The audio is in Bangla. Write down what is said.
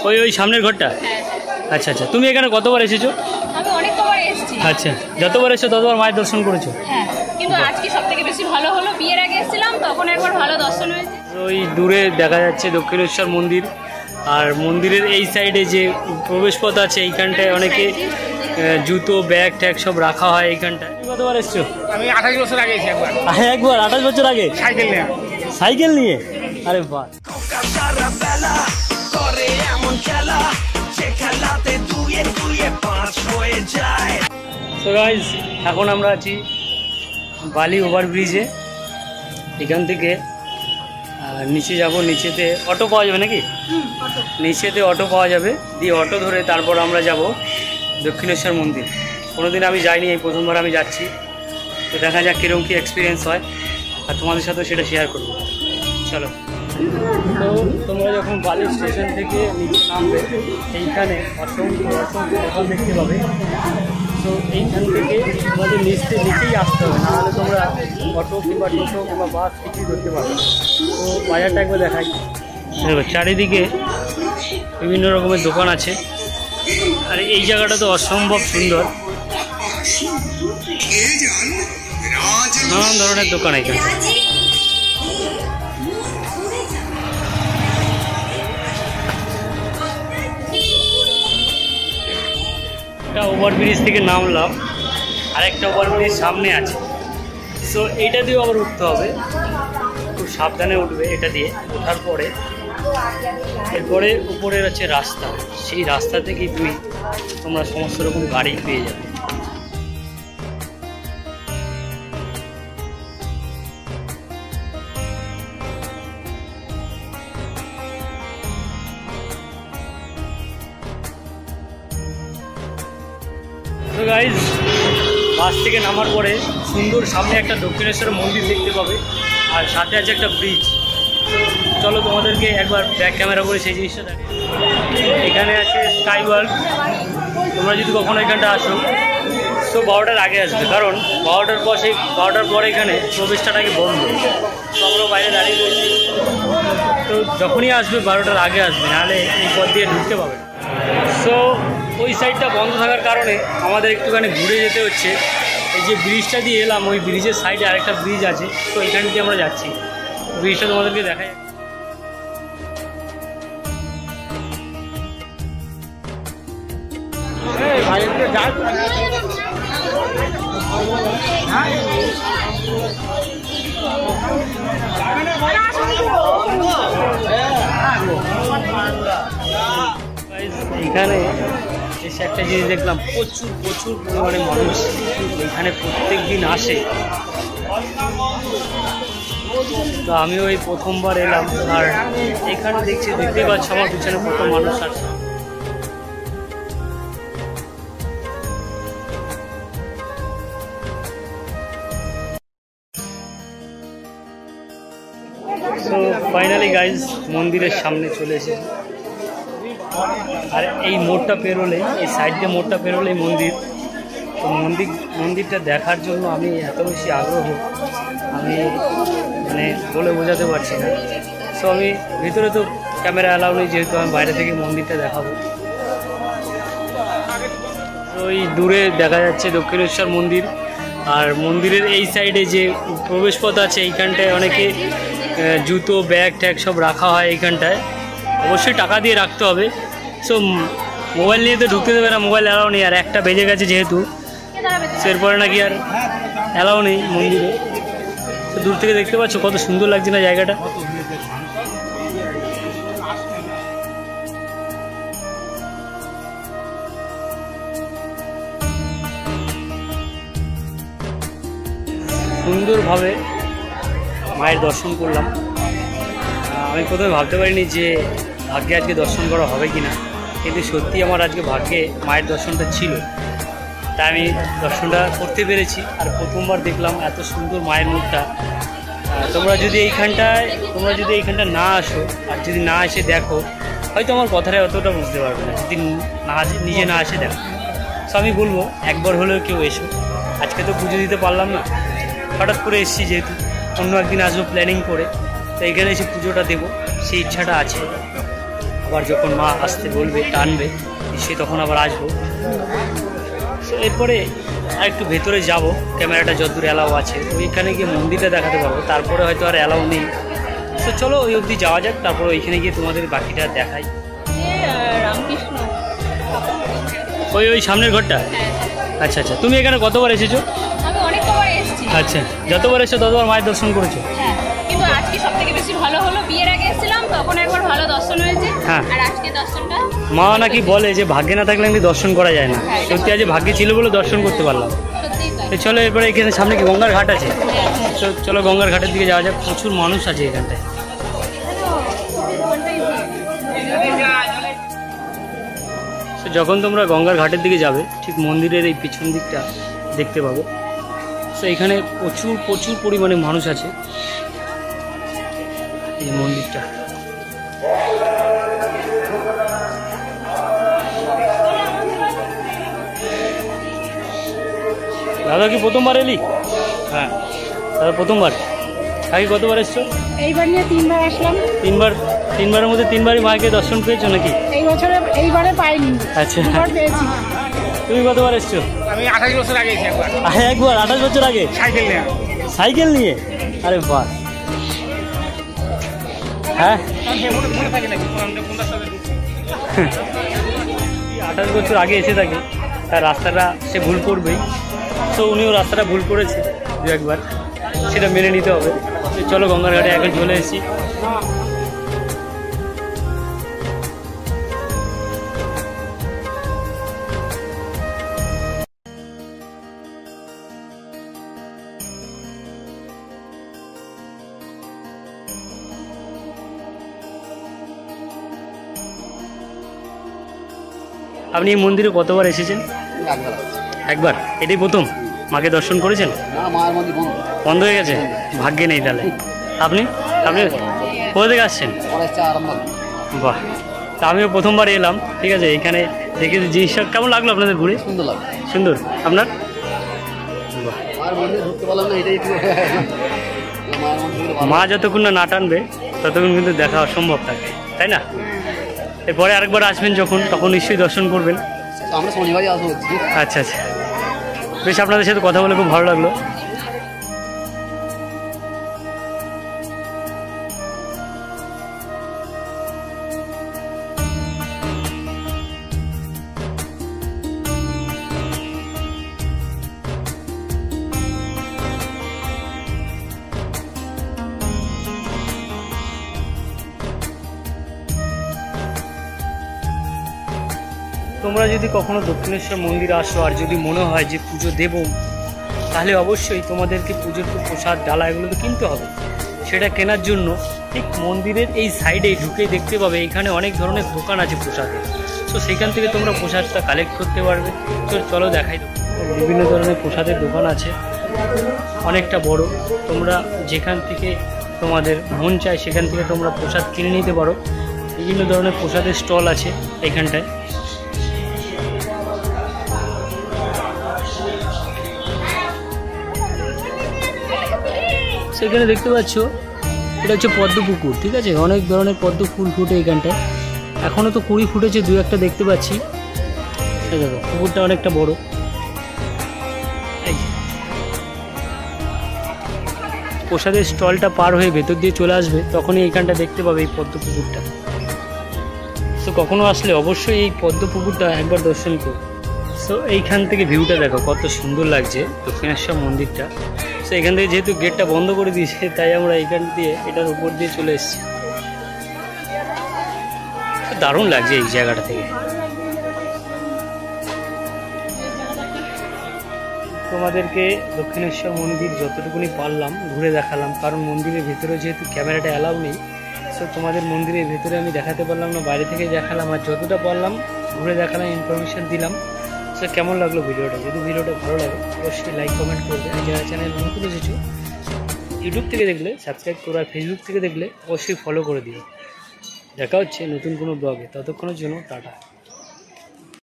ওই সামনের ঘরটা? আচ্ছা আচ্ছা, তুমি এখানে কতবার এসেছো? আমি অনেকবার এসেছি। আচ্ছা, যতবার এসেছো ততবার মায়ের দর্শন করেছো? হ্যাঁ, কিন্তু আজকে সবথেকে বেশি ভালো হলো, বিয়ের আগে এসেছিলাম তখন একবার ভালো দর্শন হয়েছে। ওই দূরে দেখা যাচ্ছে দক্ষিণেশ্বর মন্দির, আর মন্দিরের এই সাইডে যে প্রবেশপথ আছে এইখানটায় অনেকে জুতো ব্যাগ ট্যাগ সব রাখা হয় এইখানটায়। কতবার এসছো? আমি 28 বছর আগে এসেছি একবার। একবার 28 বছর আগে সাইকেল নিয়ে। সাইকেল নিয়ে? আরে বাহ। সো গাইস, এখন আমরা আছি বালি ওভারব্রিজে। এখান থেকে নিচে যাব, নিচেতে অটো পাওয়া যাবে নাকি? নিচেতে অটো পাওয়া যাবে, দিয়ে অটো ধরে তারপর আমরা যাব দক্ষিণেশ্বর মন্দির। কোনোদিন আমি যাইনি, এই প্রথমবার আমি যাচ্ছি, তো দেখা যাক কীরকম কী এক্সপিরিয়েন্স হয়, আর তোমাদের সাথেও সেটা শেয়ার করবো। চলো। তো তোমরা যখন বালি স্টেশন থেকে নিচে নামবে, এইখানে অসংখ্য দোকান দেখতে পাবে। তো এইখান থেকে তোমাদের নিচেই আসতে হবে, নাহলে তোমরা অটো কিংবা টোটো কিংবা বাস কিছুই ধরতে পারবে। তো বাজারটা একবার দেখাই। চারিদিকে বিভিন্ন রকমের দোকান আছে, আর এই জায়গাটা তো অসম্ভব সুন্দর, নানান ধরনের দোকান এখানে। একটা ওভারব্রিজ থেকে নামলাম, আরেকটা ওভারব্রিজ সামনে আছে। সো এইটা দিয়েও আবার উঠতে হবে, খুব সাবধানে উঠবে। এটা দিয়ে ওঠার পরে এরপরে উপরের হচ্ছে রাস্তা, সেই রাস্তা থেকেই তোমরা সমস্ত রকম গাড়ি পেয়ে যাবে। তো গাইজ, বাস থেকে নামার পরে সুন্দর সামনে একটা দক্ষিণেশ্বর মন্দির দেখতে পাবে, আর সাথে আছে একটা ব্রিজ। চলো তোমাদেরকে একবার ব্যাক ক্যামেরা করে সেই জিনিসটা দেখে। এখানে আছে স্কাই ওয়ার্ল্ড। তোমরা যদি কখনো এখানটা আসো, তো 12টার আগে আসবে, কারণ 12টার পর এখানে প্রবেশটাকে বন্ধ। তো আমরা বাইরে দাঁড়িয়ে রয়েছি, তো যখনই আসবে 12টার আগে আসবে, নাহলে এই পথ দিয়ে ঢুকতে পাবে। সো ওই সাইডটা বন্ধ থাকার কারণে আমাদের একটুখানি ঘুরে যেতে হচ্ছে। এই যে ব্রিজটা দিয়ে এলাম, ওই ব্রিজের সাইডে আরেকটা ব্রিজ আছে, তো এখান দিয়ে আমরা যাচ্ছি। ব্রিজটা তোমাদেরকে দেখাই। এখানে এসে একটা জিনিস দেখলাম, প্রচুর পরিমাণে মানুষ এখানে প্রত্যেক দিন আসে। তো আমিও এই প্রথমবার এলাম, আর এখানে দেখতে পাচ্ছ আমার পিছনে কত মানুষ আসে। সো ফাইনালি গাইজ, মন্দিরের সামনে চলে এসেছি। আর এই মোড়টা পেরোলেই, এই সাইড দিয়ে মোড়টা পেরোলেই মন্দির। তো মন্দিরটা দেখার জন্য আমি এত বেশি আগ্রহ, আমি মানে বলে বোঝাতে পারছি না। সো আমি ভিতরে তো ক্যামেরা অ্যালাউ নেই, যেহেতু আমি বাইরে থেকে মন্দিরটা দেখাবো। তো ওই দূরে দেখা যাচ্ছে দক্ষিণেশ্বর মন্দির, আর মন্দিরের এই সাইডে যে প্রবেশপথ আছে এইখানটায় অনেকে জুতো ব্যাগ ট্যাগ সব রাখা হয় এইখানটায়। অবশ্যই টাকা দিয়ে রাখতে হবে। সো মোবাইল নিয়ে তো ঢুকতে দেবে না, মোবাইল অ্যালাউ নেই। আর 1টা বেজে গেছে যেহেতু, এরপরে নাকি আর অ্যালাউ নেই মন্দিরে। তো দূর থেকে দেখতে পাচ্ছ কত সুন্দর লাগছে না জায়গাটা। সুন্দরভাবে মায়ের দর্শন করলাম। আমি প্রথমে ভাবতে পারিনি যে ভাগ্যে আজকে দর্শন করা হবে কি না, কিন্তু সত্যি আমার আজকে ভাগ্যে মায়ের দর্শনটা ছিল, তাই আমি দর্শনটা করতে পেরেছি। আর প্রথমবার দেখলাম এত সুন্দর মায়ের মুখটা। তোমরা যদি এইখানটা না আসো, আর যদি না এসে দেখো, হয়তো আমার কথাটা অতটা বুঝতে পারবে না, যদি নিজে না এসে দেখো। সো আমি বলবো একবার হলেও কেউ এসো। আজকে তো পুজো দিতে পারলাম না, হঠাৎ করে এসেছি, যেহেতু অন্য একদিন আসবো প্ল্যানিং করে, তো এখানে এসে পুজোটা দেবো সেই ইচ্ছাটা আছে। আবার যখন মা আসতে বলবে টানবে সে তখন আবার আসবো। তো এরপরে আর একটু ভেতরে যাব, ক্যামেরাটা যতদূর অ্যালাউ আছে ওইখানে গিয়ে মন্দিরটা দেখাতে পারবো, তারপরে হয়তো আর অ্যালাউ নেই। তো চলো ওই অবধি যাওয়া যাক, তারপর ওইখানে গিয়ে তোমাদের বাকিটা দেখাই। রামকৃষ্ণ ওই সামনের ঘরটা? আচ্ছা আচ্ছা, তুমি এখানে কতবার এসেছো? আমি অনেক কবার এসেছি। আচ্ছা, যতবার এসেছো ততবার মায়ের দর্শন করেছো? হ্যাঁ, কিন্তু আজকে সব থেকে বেশি ভালো হলো, বিয়ের আগে এসেছিলাম তখন একবার ভালো দর্শন হয়েছে। হ্যাঁ। আর আজকে দর্শনটা মা নাকি বলে যে ভাগ্যে না থাকলে নাকি দর্শন করা যায় না, সত্যি আজ ভাগ্যে ছিল বলে দর্শন করতে পারলাম। সত্যিই তাই। তো চলো এরপরে এখানে সামনে কি গঙ্গার ঘাট আছে, তো চলো গঙ্গার ঘাটের দিকে যাওয়া যাক। প্রচুর মানুষ আছে এখানটায়। তো যখন তোমরা গঙ্গার ঘাটের দিকে যাবে ঠিক মন্দিরের এই পিছন দিকটা দেখতে পাবে। তো এখানে প্রচুর প্রচুর পরিমাণে মানুষ আছে। এই মন্দিরটা দাদা কি প্রথমবার এলি? হ্যাঁ দাদা প্রথমবার। আগে কতবার এসছো? এইবার নিয়ে 3 বার আসলাম। তিনবারের মধ্যে 3বারই মাকে দর্শন পেয়েছো নাকি? এইবারে পাইনি, আচ্ছা, 2বার পেয়েছি। তুমি কতবার এসছো? আমি 28 বছর আগে এসেছি একবার, একবার 28 বছর আগে সাইকেল নিয়ে। সাইকেল নিয়ে? আরে বাহ। হ্যাঁ, 28 বছর আগে এসে থাকে, তার রাস্তাটা সে ভুল করবেই। তো উনিও রাস্তাটা ভুল করেছে দু একবার, সেটা মেনে নিতে হবে। তো চলো গঙ্গার ঘাটে এখন চলে এসেছি। আপনি এই মন্দিরে কতবার এসেছেন? একবার। এটাই প্রথম মাকে দর্শন করেছেন? বন্ধ হয়ে গেছে, ভাগ্যে নেই তাহলে। আপনি আপনি কোথা থেকে আসছেন? বাহ, তা আমিও প্রথমবার এলাম। ঠিক আছে, এখানে দেখে জিনিসটা কেমন লাগলো আপনাদের ঘুরে? সুন্দর। আপনার? মা যতক্ষণ না টানবে ততক্ষণ কিন্তু দেখা অসম্ভব থাকে, তাই না? এরপরে আরেকবার আসবেন যখন, তখন নিশ্চয়ই দর্শন করবেন। আমরা শনিবারই আসবো। আচ্ছা আচ্ছা, বেশ, আপনাদের সাথে কথা বলে খুব ভালো লাগলো। তোমরা যদি কখনো দক্ষিণেশ্বর মন্দিরে আসো আর যদি মনে হয় যে পুজো দেব, তাহলে অবশ্যই তোমাদেরকে পুজোর প্রসাদ ডালা এগুলো তো কিনতে হবে। সেটা কেনার জন্য ঠিক মন্দিরের এই সাইডে ঢুকে দেখতে পাবে এখানে অনেক ধরনের দোকান আছে প্রসাদের। তো সেখান থেকে তোমরা প্রসাদটা কালেক্ট করতে পারবে। তো চলো দেখাই দেবো, বিভিন্ন ধরনের প্রসাদের দোকান আছে, অনেকটা বড়। তোমরা যেখান থেকে তোমাদের মন চায় সেখান থেকে তোমরা প্রসাদ কিনে নিতে পারো। বিভিন্ন ধরনের প্রসাদের স্টল আছে এখানটায়। সেখানে দেখতে পাচ্ছ এটা হচ্ছে পদ্ম পুকুর। ঠিক আছে, অনেক ধরনের পদ্ম ফুল ফুটে এখানটায়। এখনও তো কুড়ি ফুটেছে, দু একটা দেখতে পাচ্ছি। দেখো পুকুরটা অনেকটা বড়। প্রসাদের স্টলটা পার হয়ে ভেতর দিয়ে চলে আসবে, তখনই এইখানটা দেখতে পাবে এই পদ্ম পুকুরটা। তো কখনো আসলে অবশ্যই এই পদ্ম পুকুরটা একবার দর্শন করো। সো এইখান থেকে ভিউটা দেখো কত সুন্দর লাগছে দক্ষিণেশ্বর মন্দিরটা। তো এখান থেকে যেহেতু গেটটা বন্ধ করে দিয়েছে, তাই আমরা এইখান দিয়ে এটার উপর দিয়ে চলে এসেছি। দারুণ লাগছে এই জায়গাটা থেকে। তোমাদেরকে দক্ষিণেশ্বর মন্দির যতটুকুনি পারলাম ঘুরে দেখালাম, কারণ মন্দিরের ভেতরে যেহেতু ক্যামেরাটা অ্যালাউ নেই, সো তোমাদের মন্দিরের ভেতরে আমি দেখাতে পারলাম না, বাইরে থেকে দেখালাম। আর যতটা পারলাম ঘুরে দেখালাম, ইনফরমেশান দিলাম। সো কেমন লাগলো ভিডিওটা? যদি ভিডিওটা ভালো লাগে অবশ্যই লাইক কমেন্ট করবে। আর যারা চ্যানেল নতুন এসেছো, ইউটিউব থেকে দেখলে সাবস্ক্রাইব করো, আর ফেসবুক থেকে দেখলে অবশ্যই ফলো করে দিও। দেখা হচ্ছে নতুন কোনো ব্লগে, ততক্ষণের জন্য টাটা।